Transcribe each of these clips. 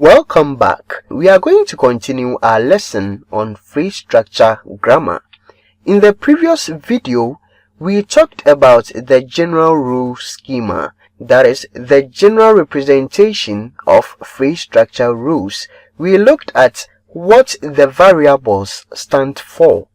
Welcome back. We are going to continue our lesson on phrase structure grammar. In the previous video, we talked about the general rule schema, that is, the general representation of phrase structure rules. We looked at what the variables stand for.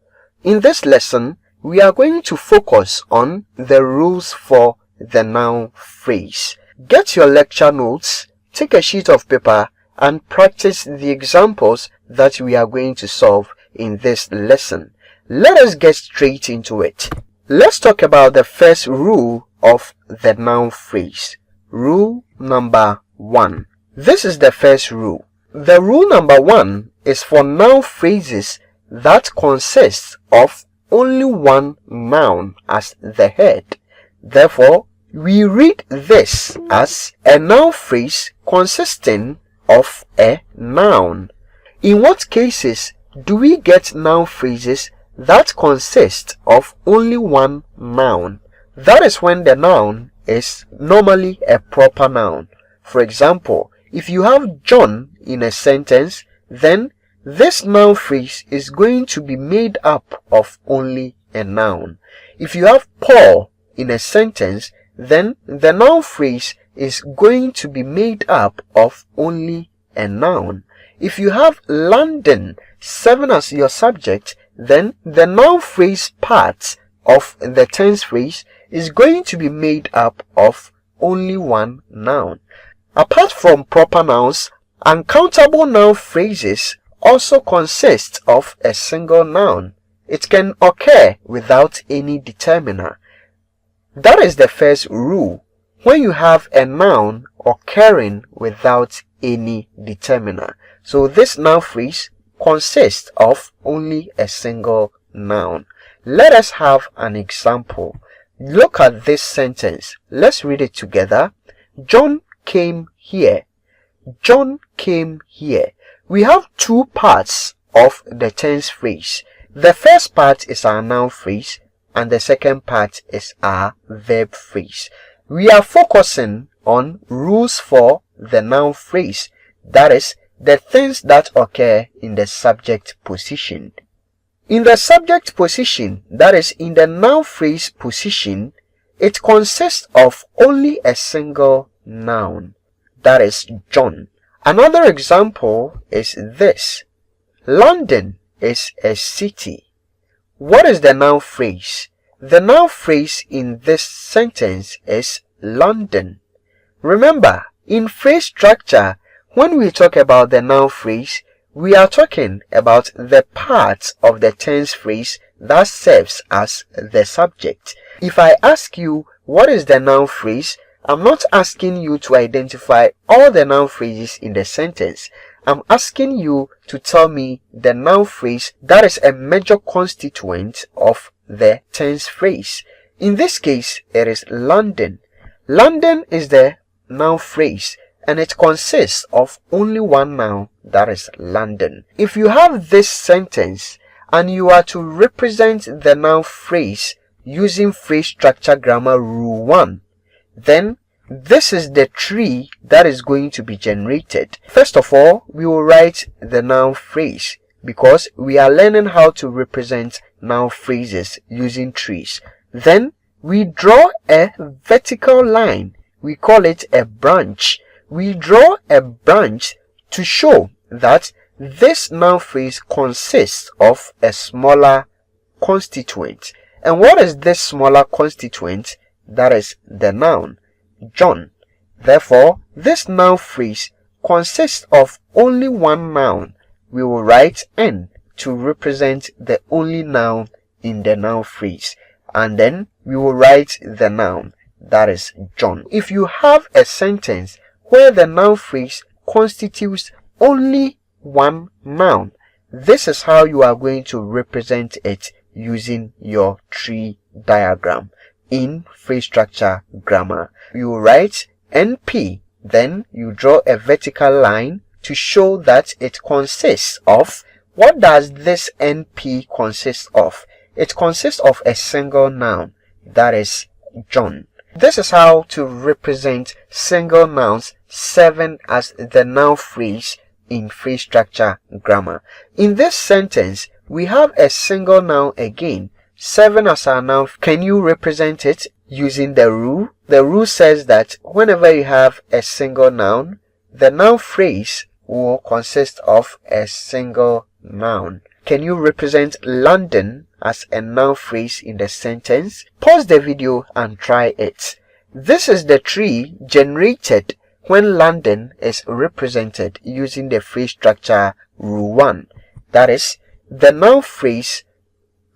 In this lesson, we are going to focus on the rules for the noun phrase. Get your lecture notes, take a sheet of paper, and practice the examples that we are going to solve in this lesson. Let us get straight into it. Let's talk about the first rule of the noun phrase. Rule number 1. This is the first rule. The rule number 1 is for noun phrases that consist of only one noun as the head. Therefore, we read this as a noun phrase consisting of a noun. In what cases do we get noun phrases that consist of only one noun? That is when the noun is normally a proper noun. For example, if you have John in a sentence, then this noun phrase is going to be made up of only a noun. If you have Paul in a sentence, then the noun phrase is going to be made up of only a noun. If you have London serving as your subject, then the noun phrase part of the tense phrase is going to be made up of only one noun. Apart from proper nouns, uncountable noun phrases also consist of a single noun. It can occur without any determiner. That is the first rule. When you have a noun occurring without any determiner. So this noun phrase consists of only a single noun. Let us have an example. Look at this sentence. Let's read it together. John came here. John came here. We have two parts of the tense phrase. The first part is our noun phrase and the second part is our verb phrase. We are focusing on rules for the noun phrase, that is, the things that occur in the subject position. In the subject position, that is, in the noun phrase position, it consists of only a single noun, that is, John. Another example is this. London is a city. What is the noun phrase? The noun phrase in this sentence is London. Remember, in phrase structure, when we talk about the noun phrase, we are talking about the part of the tense phrase that serves as the subject. If I ask you what is the noun phrase, I'm not asking you to identify all the noun phrases in the sentence. I'm asking you to tell me the noun phrase that is a major constituent of the tense phrase. In this case, it is London. London is the noun phrase and it consists of only one noun, that is London. If you have this sentence and you are to represent the noun phrase using phrase structure grammar rule 1, then this is the tree that is going to be generated. First of all, we will write the noun phrase because we are learning how to represent noun phrases using trees. Then we draw a vertical line. We call it a branch. We draw a branch to show that this noun phrase consists of a smaller constituent. And what is this smaller constituent? That is the noun John. Therefore, this noun phrase consists of only one noun. We will write N to represent the only noun in the noun phrase. And then we will write the noun, that is John. If you have a sentence where the noun phrase constitutes only one noun, this is how you are going to represent it using your tree diagram in phrase structure grammar. You write NP, then you draw a vertical line to show that it consists of. What does this NP consist of? It consists of a single noun, that is John. This is how to represent single nouns 7 as the noun phrase in phrase structure grammar. In this sentence, we have a single noun again, 7 as our noun. Can you represent it using the rule? The rule says that whenever you have a single noun, the noun phrase will consist of a single noun. Can you represent London as a noun phrase in the sentence? Pause the video and try it. This is the tree generated when London is represented using the phrase structure rule 1. That is, the noun phrase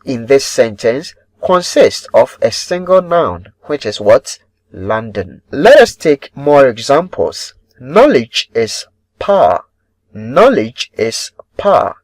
in this sentence consists of a single noun, which is what? London. Let us take more examples. Knowledge is power. Knowledge is power.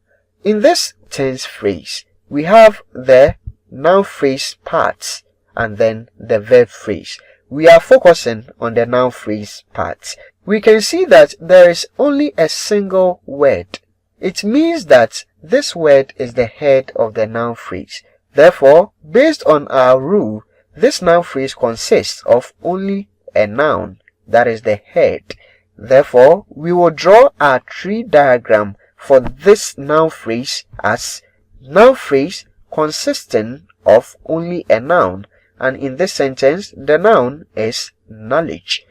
In this tense phrase, we have the noun phrase parts and then the verb phrase. We are focusing on the noun phrase parts. We can see that there is only a single word. It means that this word is the head of the noun phrase. Therefore, based on our rule, this noun phrase consists of only a noun, that is the head. Therefore, we will draw our tree diagram for this noun phrase as noun phrase consisting of only a noun, and in this sentence, the noun is knowledge.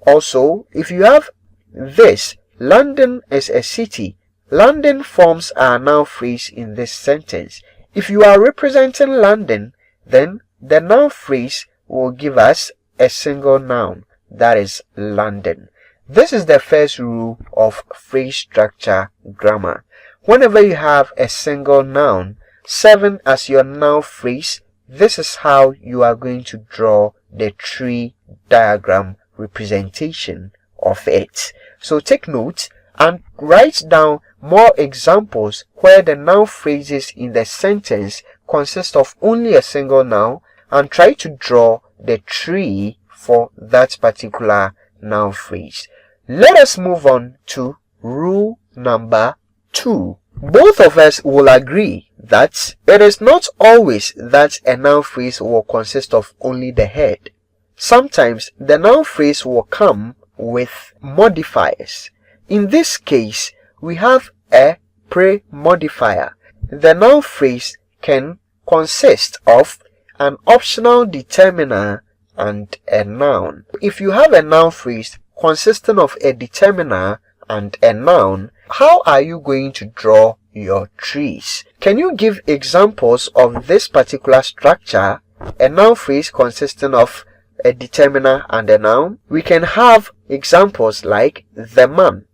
Also, if you have this, London is a city, London forms our noun phrase in this sentence. If you are representing London, then the noun phrase will give us a single noun, that is London. This is the first rule of phrase structure grammar. Whenever you have a single noun, 7 as your noun phrase, this is how you are going to draw the tree diagram representation of it. So take note and write down more examples where the noun phrases in the sentence consist of only a single noun, and try to draw the tree for that particular noun phrase. Let us move on to rule number 2. Both of us will agree that it is not always that a noun phrase will consist of only the head. Sometimes the noun phrase will come with modifiers. In this case, we have a pre-modifier. The noun phrase can consist of an optional determiner and a noun. If you have a noun phrase consisting of a determiner and a noun, how are you going to draw your trees? Can you give examples of this particular structure, a noun phrase consisting of a determiner and a noun? We can have examples like the man.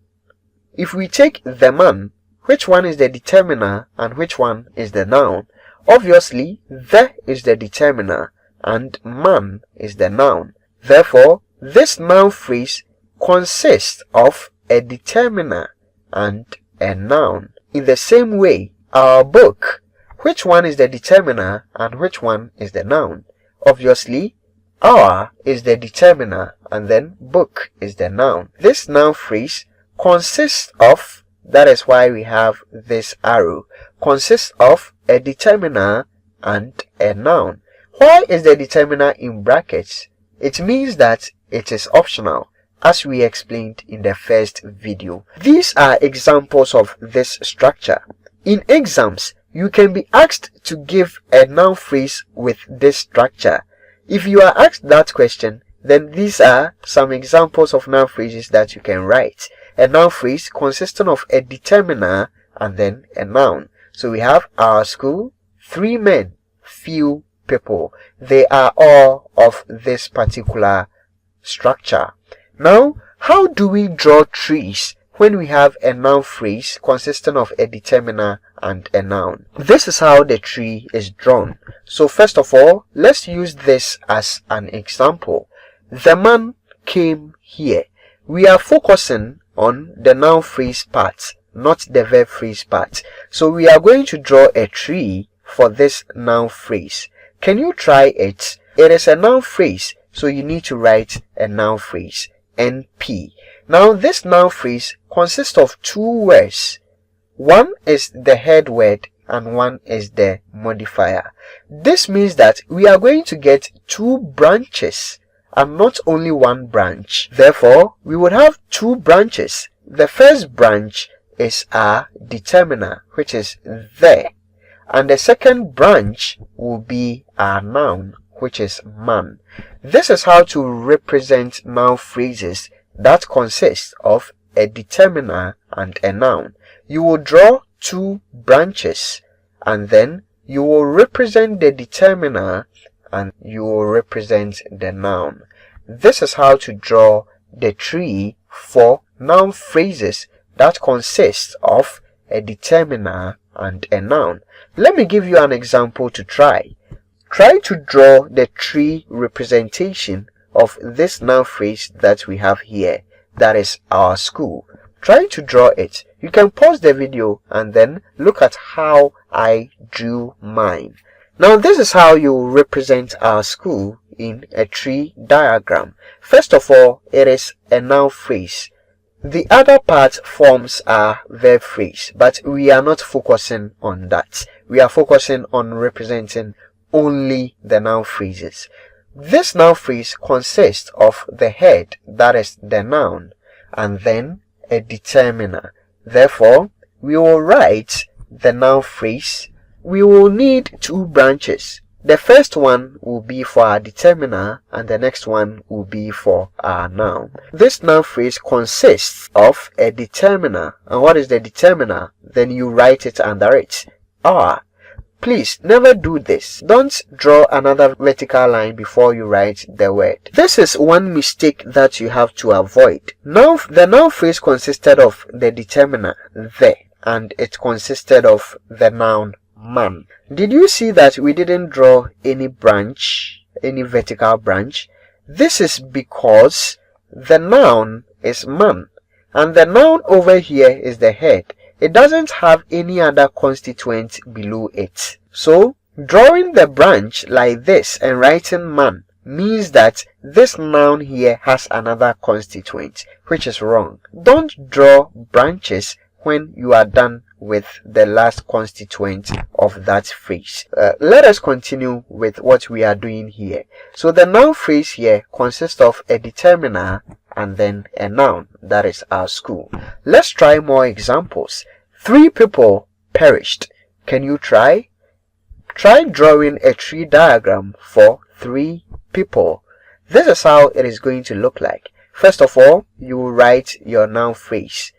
If we take the man, which one is the determiner and which one is the noun? Obviously, the is the determiner and man is the noun. Therefore, this noun phrase consists of a determiner and a noun. In the same way, our book, which one is the determiner and which one is the noun? Obviously, our is the determiner and then book is the noun. This noun phrase consists of, that is why we have this arrow, consists of a determiner and a noun. Why is the determiner in brackets? It means that it is optional, as we explained in the first video. These are examples of this structure. In exams, you can be asked to give a noun phrase with this structure. If you are asked that question, then these are some examples of noun phrases that you can write. A noun phrase consisting of a determiner and then a noun. So we have our school, 3 men, few people. They are all of this particular structure. Now, how do we draw trees when we have a noun phrase consisting of a determiner and a noun? This is how the tree is drawn. So first of all, let's use this as an example. The man came here. We are focusing on the noun phrase part, not the verb phrase part. So we are going to draw a tree for this noun phrase. Can you try it? It is a noun phrase, so you need to write a noun phrase, NP. Now this noun phrase consists of 2 words. One is the head word and one is the modifier. This means that we are going to get 2 branches and not only one branch. Therefore, we would have two branches. The first branch is our determiner, which is the, and the second branch will be our noun, which is man. This is how to represent noun phrases that consist of a determiner and a noun. You will draw two branches, and then you will represent the determiner and you will represent the noun. This is how to draw the tree for noun phrases that consist of a determiner and a noun. Let me give you an example to try. Try to draw the tree representation of this noun phrase that we have here, that is our school. Try to draw it. You can pause the video and then look at how I drew mine. Now this is how you represent our school in a tree diagram. First of all, it is a noun phrase. The other part forms our verb phrase, but we are not focusing on that. We are focusing on representing only the noun phrases. This noun phrase consists of the head, that is the noun, and then a determiner. Therefore, we will write the noun phrase. We will need two branches. The first one will be for our determiner and the next one will be for our noun. This noun phrase consists of a determiner. And what is the determiner? Then you write it under it. Please never do this. Don't draw another vertical line before you write the word. This is one mistake that you have to avoid. Now, the noun phrase consisted of the determiner, the, and it consisted of the noun, man. Did you see that we didn't draw any branch, any vertical branch? This is because the noun is man, and the noun over here is the head. It doesn't have any other constituent below it. So, drawing the branch like this and writing man means that this noun here has another constituent, which is wrong. Don't draw branches when you are done with the last constituent of that phrase. Let us continue with what we are doing here. So the noun phrase here consists of a determiner and then a noun, that is our school. Let's try more examples. 3 people perished. Can you try? Try drawing a tree diagram for 3 people. This is how it is going to look like. First of all, you will write your noun phrase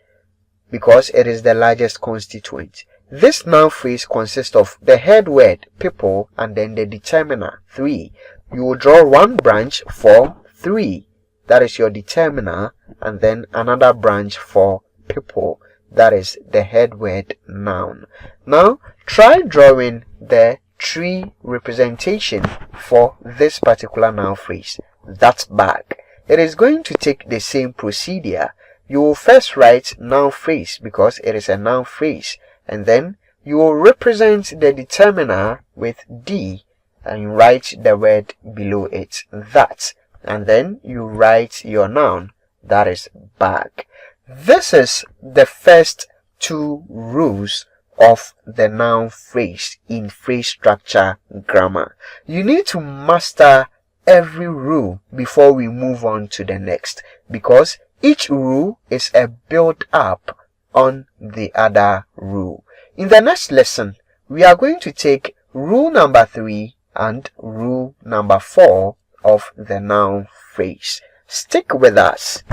because it is the largest constituent. This noun phrase consists of the head word people and then the determiner 3. You will draw one branch for 3, that is your determiner, and then another branch for people, that is the head word noun. Now try drawing the tree representation for this particular noun phrase, that bag. It is going to take the same procedure. You will first write noun phrase because it is a noun phrase, and then you will represent the determiner with D and you write the word below it, that, and then you write your noun, that is bag. This is the first 2 rules of the noun phrase in phrase structure grammar. You need to master every rule before we move on to the next, because each rule is a build up on the other rule. In the next lesson, we are going to take rule number 3 and rule number 4 of the noun phrase. Stick with us.